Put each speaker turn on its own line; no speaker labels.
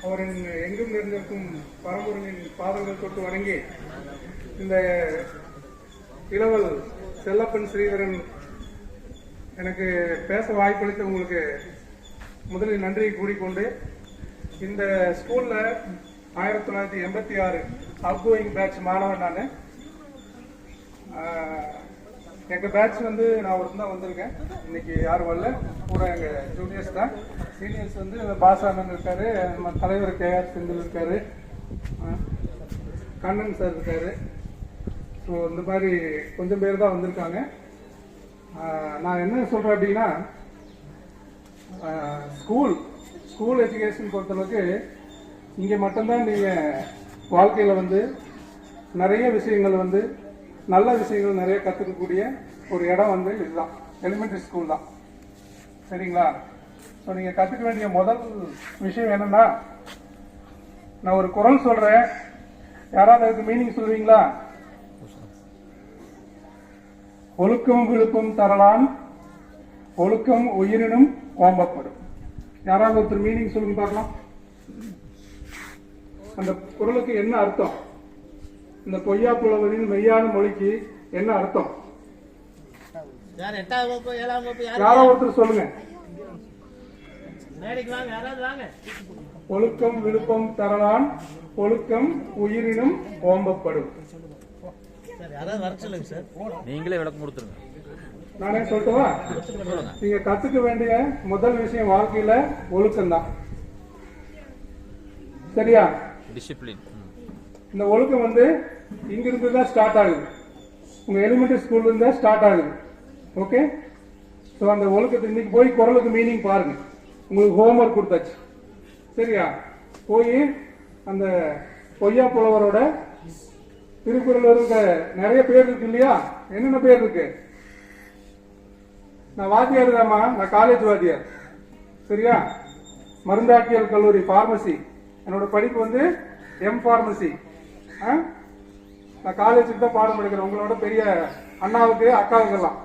அவரின் எங்கும் நிறைந்திருக்கும் பரம்பொருளின் பாதங்கள் தொட்டு வணங்கி இந்த இளவல் செல்லப்பன் ஸ்ரீதரன் எனக்கு பேச வாய்ப்பளித்த உங்களுக்கு முதலில் நன்றியை கூறிக்கொண்டு, இந்த ஸ்கூல்ல 1986 அவுட்கோயிங் பேட்ச் மாணவன் நான். எங்க பேட்ச் வந்து நான் ஒருத்தன் தான் வந்திருக்கேன். இன்னைக்கு யாரும் வரல, பூரா எங்க ஜூனியர்ஸ் தான். சீனியர்ஸ் வந்து பாசானன் இருக்காரு, நம்ம தலைவர் KR செந்தில் இருக்காரு, கண்ணன் சார் இருக்காரு. ஸோ இந்த மாதிரி கொஞ்சம் பேர் தான் வந்திருக்காங்க. நான் என்ன சொல்றேன் அப்படின்னா, ஸ்கூல் எஜுகேஷன் பொறுத்தளவுக்கு இங்கே மட்டும்தான் நீங்க வாழ்க்கையில வந்து நிறைய விஷயங்கள் வந்து நல்ல விஷயங்கள் நிறைய கத்துக்கக்கூடிய ஒரு இடம் வந்து இதுதான், எலிமெண்டரி ஸ்கூல் தான். சரிங்களா? ஸோ நீங்க கத்துக்க வேண்டிய முதல் விஷயம் என்னன்னா, நான் ஒரு குறள் சொல்றேன், யாராவது அதுக்கு மீனிங் சொல்லுவீங்களா? ஒழுக்கம் விழுப்பம் தரலான், ஒழுக்கம் உயிரினும் ஓம்பப்படும். யாராவது ஒருத்தர் மீனிங் சொல்லுங்க பார்க்கலாம். அந்த குறளுக்கு என்ன அர்த்தம்? இந்த பொய்யா புலவரின் மெய்யான மொழிக்கு என்ன அர்த்தம்? யாரோ ஒருத்தர் சொல்லுங்க. ஒழுக்கம் விழுப்பம் தரலான், ஒழுக்கம் உயிரினும் ஓம்பப்படும்.
நீங்களே விளக்கம் கொடுத்துருங்க.
நானே சொல்லட்டுவா? நீங்க கத்துக்க வேண்டிய முதல் விஷயம் வாழ்க்கையில ஒழுக்கம் தான். சரியா?
டிசிப்ளின்.
இந்த ஒழுக்கம் வந்து இங்கிருந்து தான் ஸ்டார்ட் ஆகுது, உங்க எலிமெண்டரி ஸ்கூல்ல இருந்தா ஸ்டார்ட் ஆகுது. ஓகே? ஸோ அந்த ஒழுக்கத்தை இன்னைக்கு போய் குறளுக்கு மீனிங் பாருங்க. உங்களுக்கு ஹோம்ஒர்க் கொடுத்தாச்சு. சரியா? போய் அந்த பொய்யா புலவரோட திருக்குறள் இருக்க நிறைய பேர் இருக்கு இல்லையா? என்னென்ன பேர் இருக்கு? நான் வாத்தியார் தாமா, நான் காலேஜ் வாத்தியார். சரியா? மருந்தாக்கியல் கல்லூரி பார்மசி, என்னோட படிப்பு வந்து M.Pharmacy. நான் காலேஜுக்கு தான் பாடம் எடுக்கிறேன், உங்களோட பெரிய அண்ணாவுக்கு அக்காவுக்கெல்லாம்.